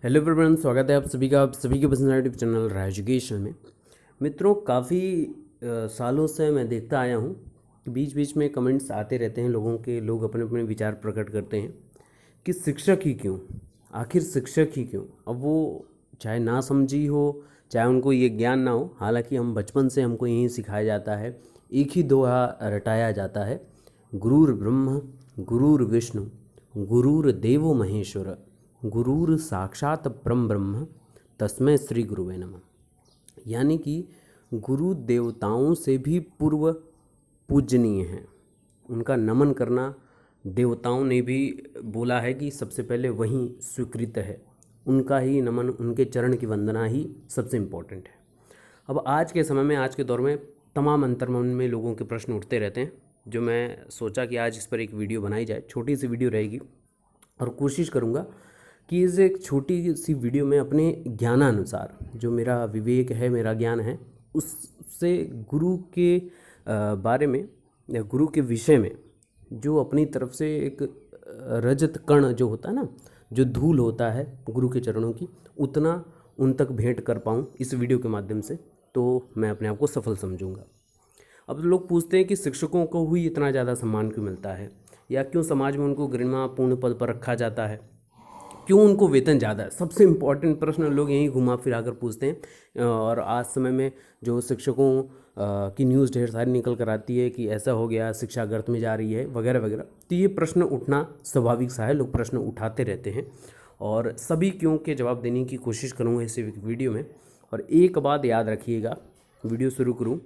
Hello everyone, स्वागत है आप सभी का पसंदीदा यूट्यूब चैनल राय एजुकेशन में। मित्रों, काफ़ी सालों से मैं देखता आया हूँ कि बीच बीच में कमेंट्स आते रहते हैं लोगों के। लोग अपने अपने विचार प्रकट करते हैं कि शिक्षक ही क्यों, आखिर शिक्षक ही क्यों। अब वो चाहे ना समझी हो, चाहे उनको ये ज्ञान ना हो, हालांकि हम बचपन से हमको यही सिखाया जाता है, एक ही दोहा रटाया जाता है, गुरुर ब्रह्म गुरुर विष्णु गुरुर देवो महेश्वर गुरुर साक्षात परम ब्रह्म तस्मै श्री गुरुवे नमः। यानी कि गुरु देवताओं से भी पूर्व पूजनीय हैं, उनका नमन करना देवताओं ने भी बोला है कि सबसे पहले वही स्वीकृत है, उनका ही नमन, उनके चरण की वंदना ही सबसे इम्पोर्टेंट है। अब आज के समय में, आज के दौर में तमाम अंतर्मन में लोगों के प्रश्न उठते रहते हैं, जो मैं सोचा कि आज इस पर एक वीडियो बनाई जाए। छोटी सी वीडियो रहेगी और कोशिश करूँगा कि इस एक छोटी सी वीडियो में अपने ज्ञानानुसार, जो मेरा विवेक है, मेरा ज्ञान है, उससे गुरु के बारे में या गुरु के विषय में जो अपनी तरफ से एक रजत कण जो होता है ना, जो धूल होता है गुरु के चरणों की, उतना उन तक भेंट कर पाऊँ इस वीडियो के माध्यम से, तो मैं अपने आप को सफल समझूंगा। अब लोग पूछते हैं कि शिक्षकों को ही इतना ज़्यादा सम्मान क्यों मिलता है, या क्यों समाज में उनको गरिमापूर्ण पद पर रखा जाता है, क्यों उनको वेतन ज़्यादा है। सबसे इम्पॉर्टेंट प्रश्न लोग यहीं घुमा फिरा कर पूछते हैं। और आज समय में जो शिक्षकों की न्यूज़ ढेर सारी निकल कर आती है कि ऐसा हो गया, शिक्षा गर्त में जा रही है, वगैरह वगैरह। तो ये प्रश्न उठना स्वाभाविक सा है, लोग प्रश्न उठाते रहते हैं और सभी क्यों के जवाब देने की कोशिश करूँगा इस वीडियो में। और एक बात याद रखिएगा, वीडियो शुरू करूँ,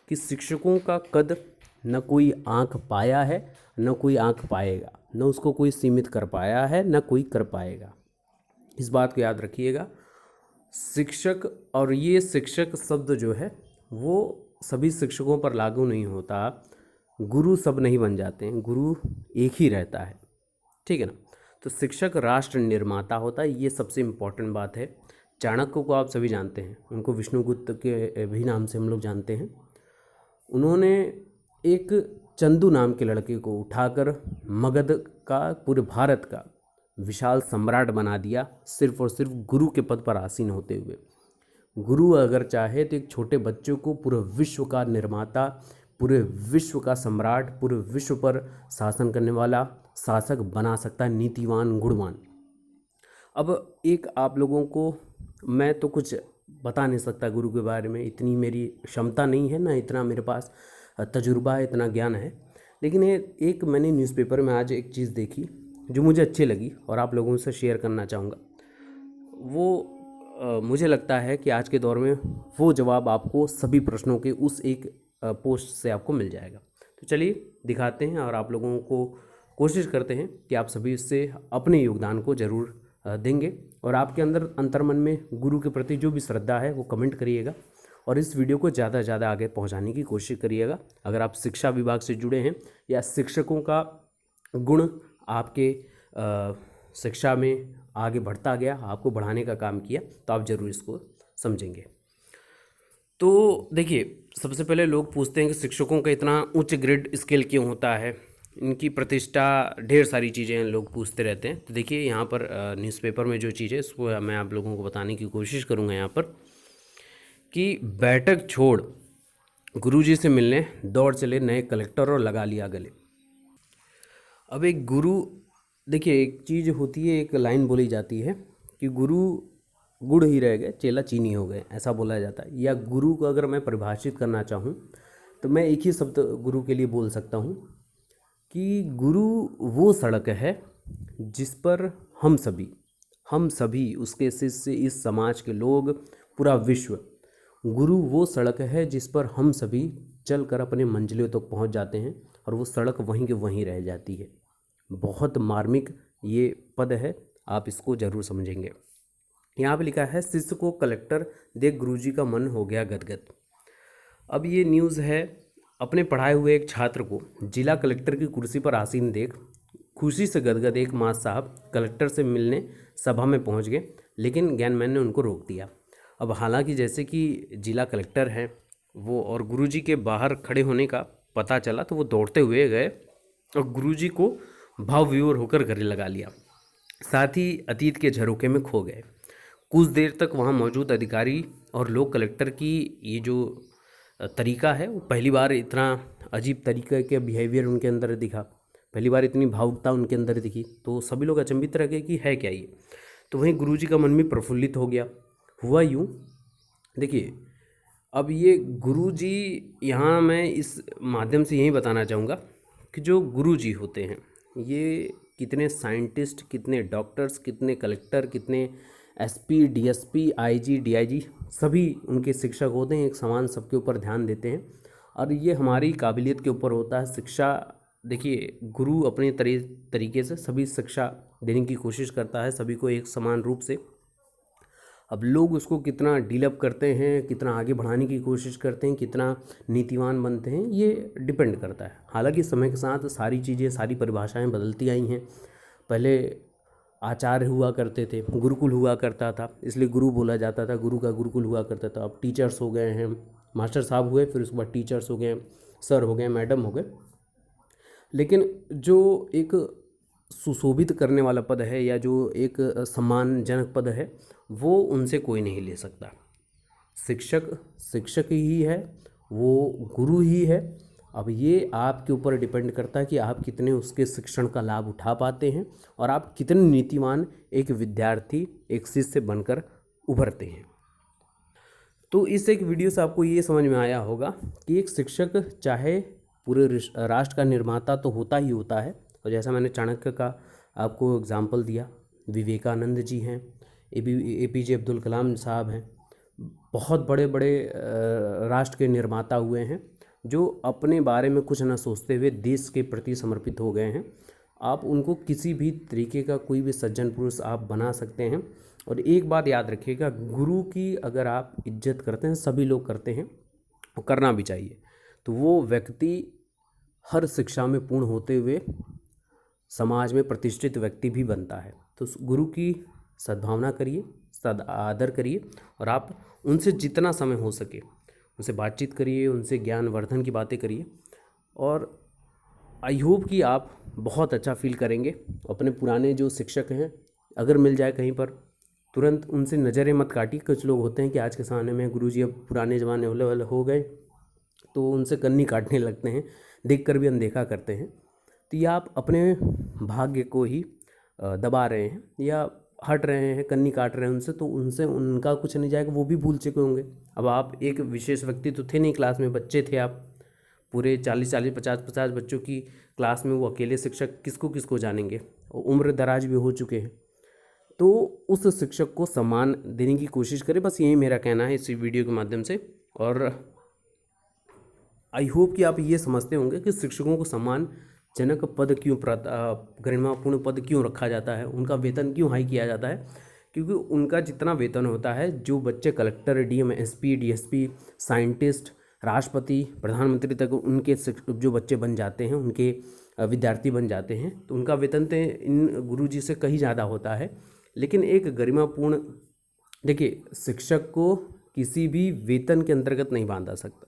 कि शिक्षकों का कद न कोई आंख पाया है, न कोई आंख पाएगा, न उसको कोई सीमित कर पाया है, न कोई कर पाएगा। इस बात को याद रखिएगा। शिक्षक, और ये शिक्षक शब्द जो है वो सभी शिक्षकों पर लागू नहीं होता। गुरु सब नहीं बन जाते हैं, गुरु एक ही रहता है, ठीक है ना। तो शिक्षक राष्ट्र निर्माता होता है, ये सबसे इम्पोर्टेंट बात है। चाणक्य को आप सभी जानते हैं, उनको विष्णुगुप्त के भी नाम से हम लोग जानते हैं। उन्होंने एक चंदू नाम के लड़के को उठाकर मगध का, पूरे भारत का विशाल सम्राट बना दिया, सिर्फ और सिर्फ गुरु के पद पर आसीन होते हुए। गुरु अगर चाहे तो एक छोटे बच्चों को पूरे विश्व का निर्माता, पूरे विश्व का सम्राट, पूरे विश्व पर शासन करने वाला शासक बना सकता है, नीतिवान, गुणवान। अब एक आप लोगों को मैं तो कुछ बता नहीं सकता गुरु के बारे में, इतनी मेरी क्षमता नहीं है, ना इतना मेरे पास तजुर्बा है, इतना ज्ञान है। लेकिन एक मैंने न्यूज़पेपर में आज एक चीज़ देखी जो मुझे अच्छी लगी और आप लोगों से शेयर करना चाहूँगा। वो मुझे लगता है कि आज के दौर में वो जवाब आपको सभी प्रश्नों के उस एक पोस्ट से आपको मिल जाएगा। तो चलिए दिखाते हैं और आप लोगों को कोशिश करते हैं कि आप सभी इससे अपने योगदान को ज़रूर देंगे। और आपके अंदर अंतर्मन में गुरु के प्रति जो भी श्रद्धा है वो कमेंट करिएगा और इस वीडियो को ज़्यादा से ज़्यादा आगे पहुंचाने की कोशिश करिएगा। अगर आप शिक्षा विभाग से जुड़े हैं या शिक्षकों का गुण आपके शिक्षा में आगे बढ़ता गया, आपको बढ़ाने का काम किया, तो आप ज़रूर इसको समझेंगे। तो देखिए, सबसे पहले लोग पूछते हैं कि शिक्षकों का इतना उच्च ग्रेड स्केल क्यों होता है, इनकी प्रतिष्ठा, ढेर सारी चीज़ें लोग पूछते रहते हैं। तो देखिए, यहाँ पर न्यूज़पेपर में जो चीज़ है उसको मैं आप लोगों को बताने की कोशिश करूँगा यहाँ पर, कि बैठक छोड़ गुरुजी से मिलने दौड़ चले नए कलेक्टर और लगा लिया गले। अब एक गुरु, देखिए एक चीज़ होती है, एक लाइन बोली जाती है कि गुरु गुड़ ही रह गए, चेला चीनी हो गए, ऐसा बोला जाता है। या गुरु को अगर मैं परिभाषित करना चाहूँ तो मैं एक ही शब्द गुरु के लिए बोल सकता हूँ कि गुरु वो सड़क है जिस पर हम सभी उसके शिष्य, इस समाज के लोग, पूरा विश्व, गुरु वो सड़क है जिस पर हम सभी चलकर अपने मंजिलों तक पहुंच जाते हैं और वो सड़क वहीं के वहीं रह जाती है। बहुत मार्मिक ये पद है, आप इसको ज़रूर समझेंगे। यहाँ पे लिखा है, शिष्य को कलेक्टर देख गुरुजी का मन हो गया गदगद। अब ये न्यूज़ है, अपने पढ़ाए हुए एक छात्र को जिला कलेक्टर की कुर्सी पर आसीन देख खुशी से गदगद एक मास साहब कलेक्टर से मिलने सभा में पहुंच गए, लेकिन ज्ञानमैन ने उनको रोक दिया। अब हालांकि जैसे कि जिला कलेक्टर हैं वो, और गुरुजी के बाहर खड़े होने का पता चला तो वो दौड़ते हुए गए और गुरुजी को भाव विभोर होकर गले लगा लिया, साथ ही अतीत के झरोखे में खो गए। कुछ देर तक वहाँ मौजूद अधिकारी और लोग कलेक्टर की ये जो तरीका है, वो पहली बार इतना अजीब तरीके के बिहेवियर उनके अंदर दिखा, पहली बार इतनी भावुकता उनके अंदर दिखी, तो सभी लोग अचंभित रह गए कि है क्या ये। तो वहीं गुरुजी का मन भी प्रफुल्लित हो गया। हुआ यूँ, देखिए अब ये गुरुजी, यहाँ मैं इस माध्यम से यही बताना चाहूँगा कि जो गुरुजी होते हैं ये कितने साइंटिस्ट, कितने डॉक्टर्स, कितने कलेक्टर, कितने एसपी, डीएसपी, आईजी, डीआईजी, सभी उनके शिक्षक होते हैं। एक समान सबके ऊपर ध्यान देते हैं और ये हमारी काबिलियत के ऊपर होता है। शिक्षा, देखिए गुरु अपने तरीके से सभी शिक्षा देने की कोशिश करता है, सभी को एक समान रूप से। अब लोग उसको कितना डीलअप करते हैं, कितना आगे बढ़ाने की कोशिश करते हैं, कितना नीतिवान बनते हैं, ये डिपेंड करता है। हालांकि समय के साथ सारी चीज़ें, सारी परिभाषाएं बदलती आई हैं। पहले आचार्य हुआ करते थे, गुरुकुल हुआ करता था, इसलिए गुरु बोला जाता था, गुरु का गुरुकुल हुआ करता था। अब टीचर्स हो गए हैं, मास्टर साहब हुए, फिर उसके बाद टीचर्स हो गए, सर हो गए, मैडम हो गए। लेकिन जो एक सुशोभित करने वाला पद है या जो एक सम्मानजनक पद है, वो उनसे कोई नहीं ले सकता। शिक्षक शिक्षक ही है, वो गुरु ही है। अब ये आपके ऊपर डिपेंड करता है कि आप कितने उसके शिक्षण का लाभ उठा पाते हैं और आप कितने नीतिवान एक विद्यार्थी, एक शिष्य बनकर उभरते हैं। तो इस एक वीडियो से आपको ये समझ में आया होगा कि एक शिक्षक चाहे पूरे राष्ट्र का निर्माता तो होता ही होता है, और जैसा मैंने चाणक्य का आपको एग्जाम्पल दिया, विवेकानंद जी हैं, APJ अब्दुल कलाम साहब हैं, बहुत बड़े बड़े राष्ट्र के निर्माता हुए हैं जो अपने बारे में कुछ ना सोचते हुए देश के प्रति समर्पित हो गए हैं। आप उनको किसी भी तरीके का कोई भी सज्जन पुरुष आप बना सकते हैं। और एक बात याद रखिएगा, गुरु की अगर आप इज्जत करते हैं, सभी लोग करते हैं और करना भी चाहिए, तो वो व्यक्ति हर शिक्षा में पूर्ण होते हुए समाज में प्रतिष्ठित व्यक्ति भी बनता है। तो गुरु की सद्भावना करिए, सद आदर करिए और आप उनसे जितना समय हो सके उनसे बातचीत करिए, उनसे ज्ञानवर्धन की बातें करिए, और आई होप कि आप बहुत अच्छा फील करेंगे। अपने पुराने जो शिक्षक हैं, अगर मिल जाए कहीं पर, तुरंत उनसे नज़रें मत काटिए। कुछ लोग होते हैं कि आज के ज़माने में गुरुजी अब पुराने ज़माने वाले हो गए, तो उनसे कन्नी काटने लगते हैं, देखकर भी अनदेखा करते हैं। तो ये आप अपने भाग्य को ही दबा रहे हैं या हट रहे हैं, कन्नी काट रहे हैं उनसे, तो उनसे उनका कुछ नहीं जाएगा, वो भी भूल चुके होंगे। अब आप एक विशेष व्यक्ति तो थे नहीं, क्लास में बच्चे थे आप, पूरे 40-40, 50-50 बच्चों की क्लास में वो अकेले शिक्षक किसको किसको जानेंगे, और उम्र दराज भी हो चुके हैं। तो उस शिक्षक को सम्मान देने की कोशिश करें, बस यही मेरा कहना है इस वीडियो के माध्यम से। और आई होप कि आप ये समझते होंगे कि शिक्षकों को सम्मानजनक पद क्यों, गरिमापूर्ण पद क्यों रखा जाता है, उनका वेतन क्यों हाई किया जाता है। क्योंकि उनका जितना वेतन होता है, जो बच्चे collector, DM, SP, DSP, scientist, राष्ट्रपति, प्रधानमंत्री तक उनके जो बच्चे बन जाते हैं, उनके विद्यार्थी बन जाते हैं, तो उनका वेतन तो इन गुरुजी से कहीं ज़्यादा होता है। लेकिन एक गरिमापूर्ण, देखिए शिक्षक को किसी भी वेतन के अंतर्गत नहीं बांधा सकता,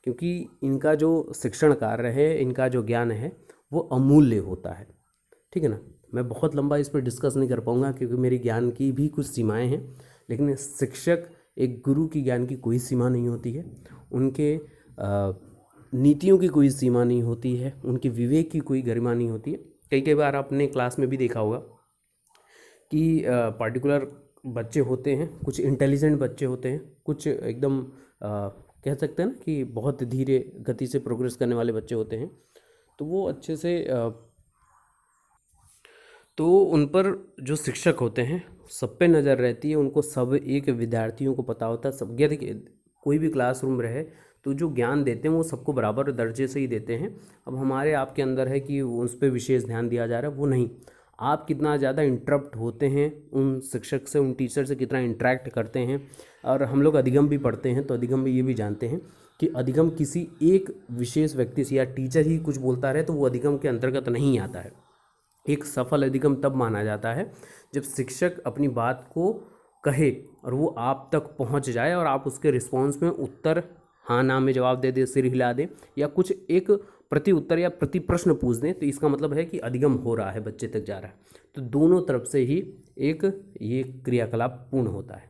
क्योंकि इनका जो शिक्षण कार्य है, इनका जो ज्ञान है, वो अमूल्य होता है। ठीक है ना। मैं बहुत लंबा इस पर डिस्कस नहीं कर पाऊँगा क्योंकि मेरे ज्ञान की भी कुछ सीमाएं हैं, लेकिन शिक्षक, एक गुरु की ज्ञान की कोई सीमा नहीं होती है, उनके नीतियों की कोई सीमा नहीं होती है, उनके विवेक की कोई गरिमा नहीं होती है। कई बार आपने क्लास में भी देखा होगा कि पार्टिकुलर बच्चे होते हैं, कुछ इंटेलिजेंट बच्चे होते हैं, कुछ एकदम कह सकते हैं ना कि बहुत धीरे गति से प्रोग्रेस करने वाले बच्चे होते हैं। तो वो अच्छे से तो उन पर जो शिक्षक होते हैं सब पे नज़र रहती है, उनको सब एक विद्यार्थियों को पता होता है। सब देखिए, कोई भी क्लासरूम रहे तो जो ज्ञान देते हैं वो सबको बराबर दर्जे से ही देते हैं। अब हमारे आपके अंदर है कि उस पर विशेष ध्यान दिया जा रहा है, वो नहीं। आप कितना ज़्यादा इंटरप्ट होते हैं उन शिक्षक से, उन टीचर से कितना इंटरेक्ट करते हैं। और हम लोग अधिगम भी पढ़ते हैं, तो अधिगम में ये भी जानते हैं कि अधिगम किसी एक विशेष व्यक्ति से या टीचर ही कुछ बोलता रहे तो वो अधिगम के अंतर्गत नहीं आता है। एक सफल अधिगम तब माना जाता है जब शिक्षक अपनी बात को कहे और वो आप तक पहुंच जाए और आप उसके रिस्पॉन्स में उत्तर हाँ ना में जवाब दे दे, सिर हिला दे, या कुछ एक प्रति उत्तर या प्रति प्रश्न पूछ दें, तो इसका मतलब है कि अधिगम हो रहा है, बच्चे तक जा रहा है। तो दोनों तरफ से ही एक ये क्रियाकलाप पूर्ण होता है।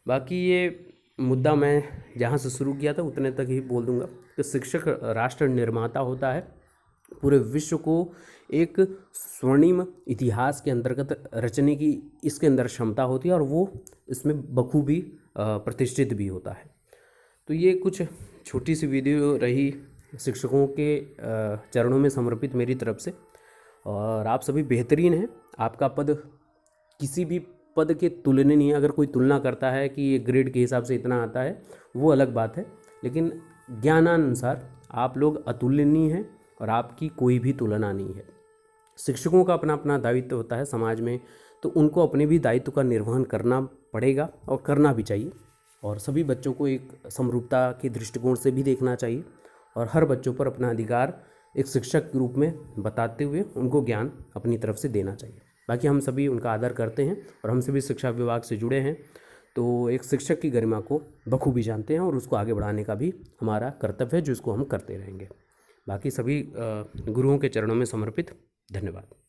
बाकी ये मुद्दा मैं जहाँ से शुरू किया था उतने तक ही बोल दूंगा कि शिक्षक राष्ट्र निर्माता होता है। पूरे विश्व को एक स्वर्णिम इतिहास के अंतर्गत रचने की इसके अंदर क्षमता होती है और वो इसमें बखूबी प्रतिष्ठित भी होता है। तो ये कुछ छोटी सी वीडियो रही शिक्षकों के चरणों में समर्पित मेरी तरफ से। और आप सभी बेहतरीन हैं, आपका पद किसी भी पद के तुलनीय नहीं है। अगर कोई तुलना करता है कि ये ग्रेड के हिसाब से इतना आता है वो अलग बात है, लेकिन ज्ञानानुसार आप लोग अतुलनीय हैं और आपकी कोई भी तुलना नहीं है। शिक्षकों का अपना अपना दायित्व होता है समाज में, तो उनको अपने भी दायित्व का निर्वहन करना पड़ेगा और करना भी चाहिए। और सभी बच्चों को एक समरूपता के दृष्टिकोण से भी देखना चाहिए और हर बच्चों पर अपना अधिकार एक शिक्षक के रूप में बताते हुए उनको ज्ञान अपनी तरफ से देना चाहिए। बाकी हम सभी उनका आदर करते हैं और हम सभी शिक्षा विभाग से जुड़े हैं, तो एक शिक्षक की गरिमा को बखूबी जानते हैं और उसको आगे बढ़ाने का भी हमारा कर्तव्य है, जिसको हम करते रहेंगे। बाकी सभी गुरुओं के चरणों में समर्पित। धन्यवाद।